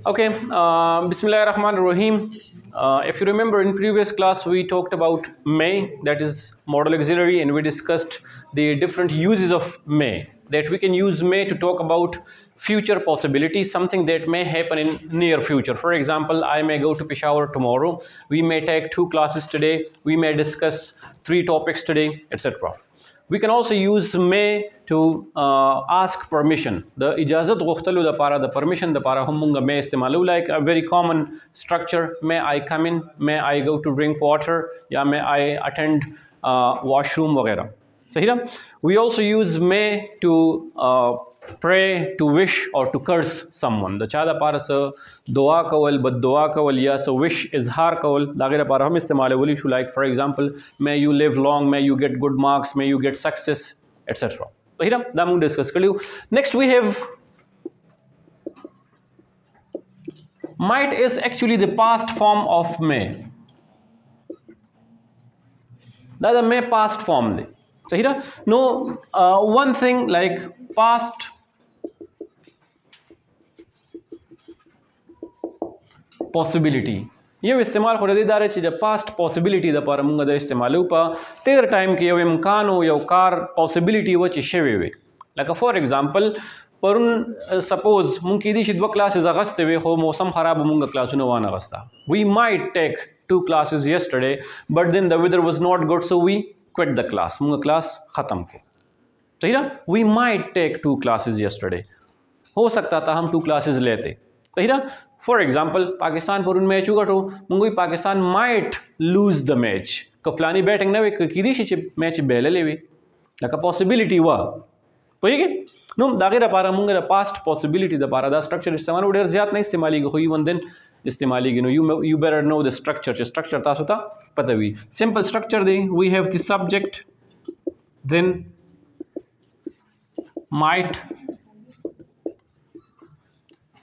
Okay, Bismillah ar-Rahman ar-Rahim. If you remember in previous class we talked about may, that is modal auxiliary, and we discussed the different uses of may. That we can use may to talk about future possibilities, something that may happen in near future. For example, I may go to Peshawar tomorrow. We may take 2 classes today. We may discuss 3 topics today, etc. We can also use may to ask permission. The ijazat غوښتلو لپاره the permission لپاره هم موږ may استعمالو. Like a very common structure: may I come in, may I go to drink water, या may I attend washroom वगैरह. صحیح ده. We also use may to pray, to wish or to curse someone. د چا لپاره څه دعا کول، بد دعا کول یا څه wish اظهار کول د هغې لپاره هم استعمالولی شو. Like for example, may you live long, may you get good marks, may you get success, etc. صحیح ده. دا موږ ډسکس کړي. Next we have might is actually the past form of may. دا د may past form دی. صحیح ده. No, one thing like past possibility یو استعمال خو د دې داره چې د past possibility د لپاره موږ د استعمالو په تیر ټایم کې یو امکان او یو کار possibility و چې شوی وي. لکه فور ایگزامپل پرون سپوز مونږ کېدای شي 2 کلاسز اغستې وي خو موسم خراب مونږ کلاسونه وانه اغسته. We might take 2 classes yesterday but then the weather was not good so we quit the class. مونږ کلاس ختم کو. صحیح ده. We might take 2 classes yesterday. हो सकता था हम 2 classes लेते. صحیح ده. فار ایگزامپل پاکستان پرون میچ وګټو مونږ وی پاکستان مایټ لوز د میچ که فلانی بیټینګ نه وي کېدای شي چې میچ بیللې وي لکه پاسبیلیټي وه پوهېږې. نو د هغې لپاره مونږ د پاسټ پاسبیلیټي دپاره دا سټرکچر استعمالو. ډېر زیات نه استعمالیږي خو ایون دین استعمالیږي. نو یو بیټر نو د سټرکچر چې سټرکچر تاسو ته پته وي. سمپل سټرکچر دی. وی هیو د سبجیکټ دین might,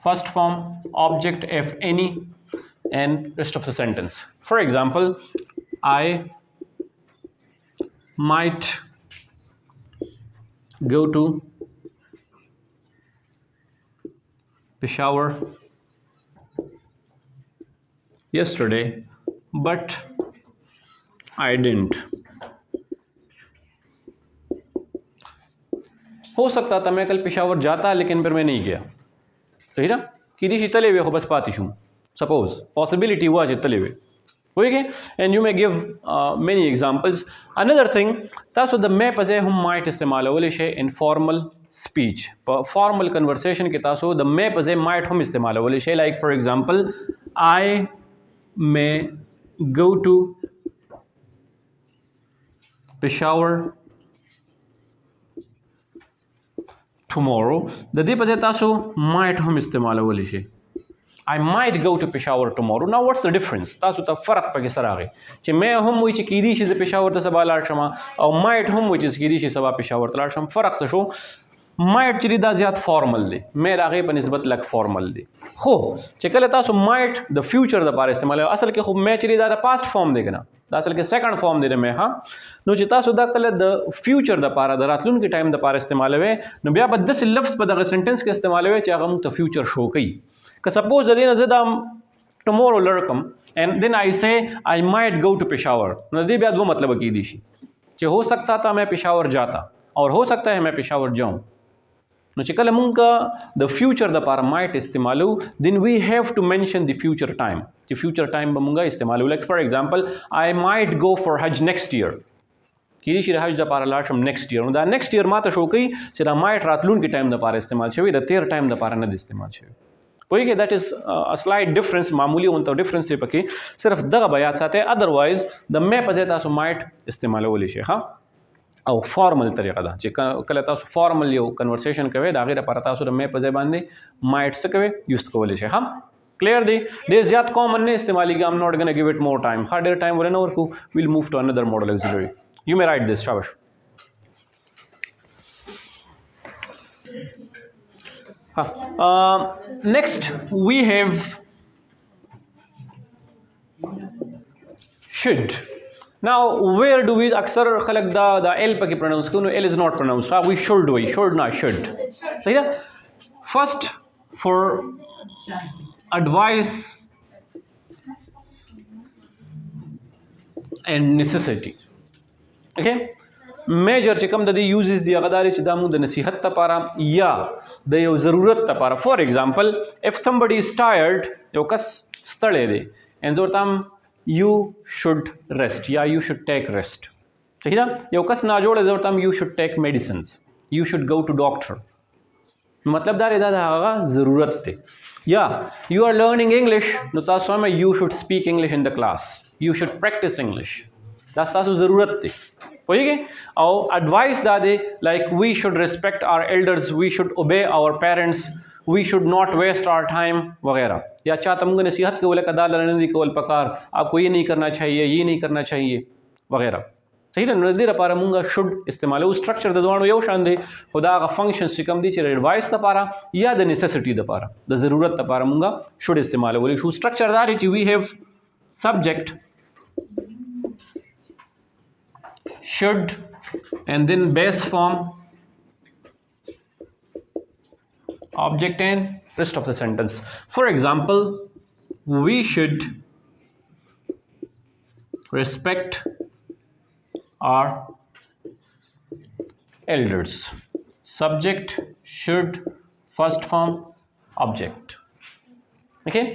first form, object if any, and rest of the sentence. For example, I might go to Peshawar yesterday but I didn't. हो सकता था मैं कल पेशावर जाता लेकिन फिर मैं नहीं गया. صحیح ده. کېدای شي تللی وی خو بس پاتې شوم. سپوز پاسبیلیټي وه چې تللی وی. پوهېږې. and you may give many examples. another thing تاسو د may په ځای هم might استعمالولی شئ in formal speech. په formal conversation کې تاسو د may په ځای might هم استعمالولی شئ. like for example, I may go to Peshawar tomorrow. د دې په ځای تاسو might هم استعمالولی شئ. I might go to Peshawar tomorrow. Now what's the difference? تاسو ته فرق پکې څه راغی چې may هم وایي چې کېدای شي زه پېښور ته سبا لاړ شم او might هم وایي چې کېدای شي سبا پېښور ته لاړ شم. فرق څه شو؟ might چې دا زیات فارمل دی. may د هغې په نسبت لږ فارمل دی. خو چې کله تاسو might د فیوچر دپاره استعمالوئ اصل کې خو may چې دا د پاست فارم دی که نه دا اصل کې سیکنډ فارم دی د may. ها نو چې تاسو دا کله د فیوچر دپاره د راتلونکي ټایم دپاره استعمالوئ نو بیا به داسې لفظ په دغه سنټنس کې استعمالوئ چې هغه موږ ته فیوچر شو کوي. که سپوز د دې نه زه دا ټمورو لړ کم and then I say I might go to Peshawar نو د دې بیا 2 مطلب کېدای شي چې हो सकता था मैं पेशावर जाता और हो सकता है मैं पेशावर जाऊँ. نو چې کله مونږ د فیوچر دپاره might استعمالو then we have to mention the future time چې future time به مونږ استعمالو. like for example, I might go for Hajj next year. کېدای شي د حج دپاره لاړ شم next year. نو دا next year ماته شو کوي چې دا might راتلونکي ټایم دپاره استعمال شوی د تیر ټایم دپاره نه دی استعمال شوی. پوهېږې that is a slight difference. معمولی غونته ډفرنس دی پکې. صرف دغه به یاد ساتئ. otherwise د may په ځای تاسو might استعمالولی شئ. ها او فارمل طریقه ده چې کله تاسو فارمل یو کنورسیشن کوئ د هغې لپاره تاسو د may په ځای باندې might څه کوئ یوز کولی شئ. ها کلیر دی. ډېر زیات کامن نه استعمالیږي. I'm not gonna give it more time. ها ډېر ټایم ورنه ورکو. we'll move to another modal auxiliary. You may write this. شاباش. Next we have should. Now where do we अक्सर खलक दा L पे के pronounce करूँ L is not pronounced we should वही should ना should सही ना. First for advice and necessity. Okay, major چې کوم د دې uses دی هغه دا چې دا موږ د نصیحت لپاره یا د یو ضرورت لپاره. For example, if somebody is tired یو کس ستړی دی and ورته you should rest یا you should take rest صحیح ده. یو کس ناجوړ دی ورته you should take medicines, you should go to doctor. مطلب دا د هغه ضرورت دی. یا you are learning English نو تاسو هم you should speak English in the class, you should practice English. دا تاسو ضرورت دی پوهیږئ. او advice دا دی like we should respect our elders, we should obey our parents, we should not waste our time वगैरह. या چاہتا موږ نصیحت کوله کدا لرنه دی کول پکار आपको ये नहीं करना चाहिए, ये नहीं करना चाहिए वगैरह. صحیح ده. نو دې لپاره موږ should استعمالو. سټرکچر د دوانو یو شان دی خو د هغه فنکشنز چې کوم دي چې ایڈوایس لپاره یا د نیسیسټي لپاره د ضرورت لپاره موږ should استعمالولی شو. سټرکچر دا دی چې we have subject should and then base form object and rest of the sentence. For example, we should respect our elders. Subject should first form object. Okay,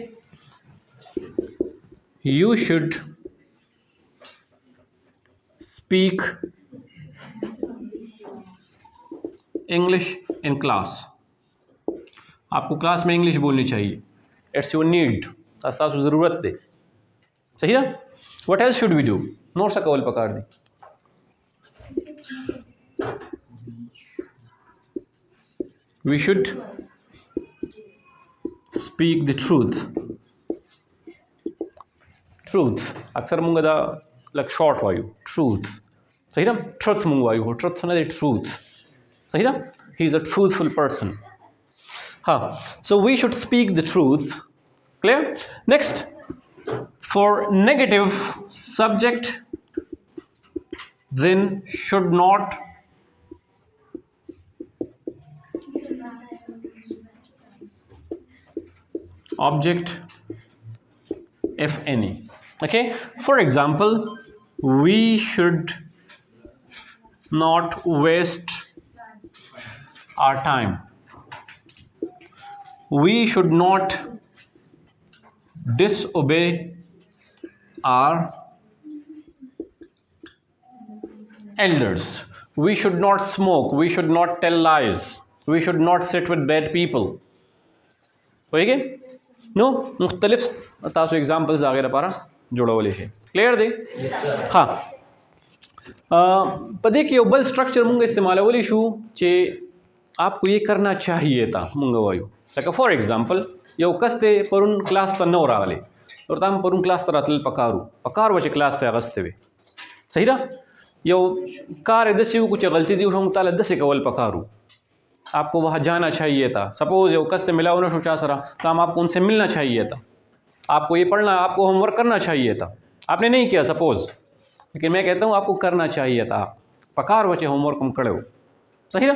you should speak English in class. आपको class में English बोलनी चाहिए. It's your need, तासु ज़रूरत दे. सही है. What else should we do? नोट सा कवल पकड़ दी. We should speak the truth. Truth अक्सर मुंगा दा like short वायु truth सही ना. truth मुंगा वायु हो truth ना दे truth सही ना. He is a truthful person. हाँ, so we should speak the truth. Clear? Next, for negative subject then should not object if any. Okay, for example, we should not waste our time, we should not disobey our elders, we should not smoke, we should not tell lies, we should not sit with bad people. होएगे नो मुख्तलिफ तासु examples आगे लपारा जोड़वले शे. Clear दे. हाँ, पदे के बल स्ट्रक्चर मुंगे इस्तेमालवली शू चे आपको ये करना चाहिए था मुंगा वायु. लाइक फॉर एग्जांपल यो कस्ते परुन क्लास त नौ रागले और ताम परुन क्लास त रातल पकार वचे क्लास ते अगस्ते वे सही ना. यो कार दस्यु कुछ गलती दी उठों ताला दसे कवल पकारू. आपको वहाँ जाना चाहिए था. सपोज यो कस्ते मिला उन्हें सोचा सरा तो हम आपको उनसे मिलना चाहिए था. आपको ये पढ़ना, आपको होमवर्क करना चाहिए था, आपने नहीं किया सपोज. लेकिन मैं कहता हूँ आपको करना चाहिए था. पकार वचे होमवर्क हम करे हो सही ना.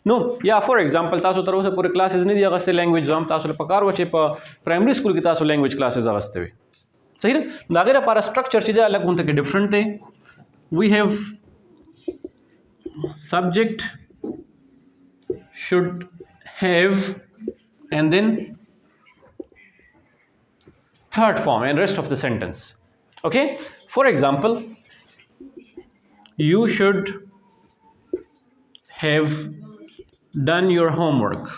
नो या फॉर एग्जांपल तासो तरह से पूरे क्लासेस नहीं दिया अगस्ते लैंग्वेज जो हम तासो पकार वचे प्राइमरी स्कूल की तासो लैंग्वेज क्लासेस अगस्ते हुए सही ना. दागेरा पारा स्ट्रक्चर चीज़ें अलग उनके के डिफरेंट थे. We have subject should have and then third form and rest of the sentence. Okay, for example, you should have done your homework.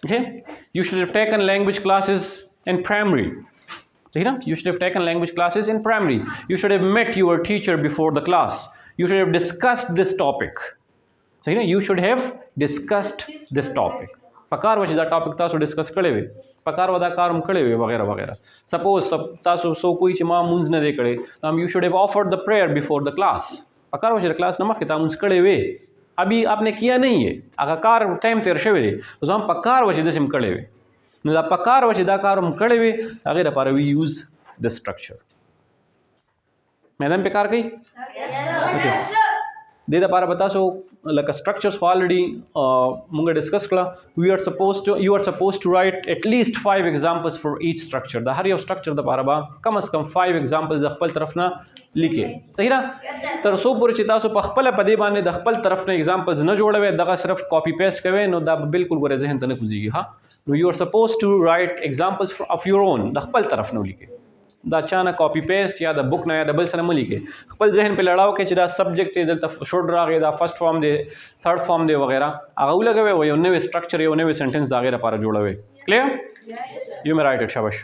Okay, you should have taken language classes in primary. You should have taken language classes in primary. You should have met your teacher before the class. You should have discussed this topic. You should have discussed this topic. पकार वच दा topic तासो discuss करे वे पकार वदा कारम करे वे वगैरह वगैरह. Suppose सब तासो सो कोई च मुंज न दे करे तो हम you should have offered the prayer before the class. पकार वच क्लास नमा खिता मुंज करे वे अभी आपने किया नहीं है هغه کار ټایم تیر شوی دی ځم په کار و چې داسې م کړی وي نو دا په کار و چې دا کار م کړی وي هغې دپاره وي یوز د سټرکچر میدان په کار کوي دې دپاره به تاسو لکه سټرکچرز خو الریډي مونږ ډسکس کړه یو آر سپوز ټو رایټ ایټ لیسټ 5 ایگزامپلز فار ایچ سټرکچر د هر یو سټرکچر دپاره به کم از کم 5 ایگزامپلز د خپل طرف نه لیکئ صحیح ده تر څو پورې چې تاسو په خپله په دې باندې د خپل طرف نه ایگزامپلز نه جوړوئ دغه صرف کاپي پیسټ کوئ نو دا به بالکل ګوره ذهن ته نه کوزیږي ها نو یو آر سپوز ټو رایټ ایگزامپلز اف یور اون د خپل طرف نه ولیکئ دا چانه کاپی پیسٹ یا د بک نه یا د بل سره ملي کې خپل ذهن په لړاو کې چې دا سبجیکټ دی دلته شوډ راغی دا فرست فارم دی تھرد فارم دی وغیرہ هغه ولګوي او یو نوې سټرکچر یو نوې سنټنس دا غیر لپاره جوړوي کلیر یو مې رائټ شاباش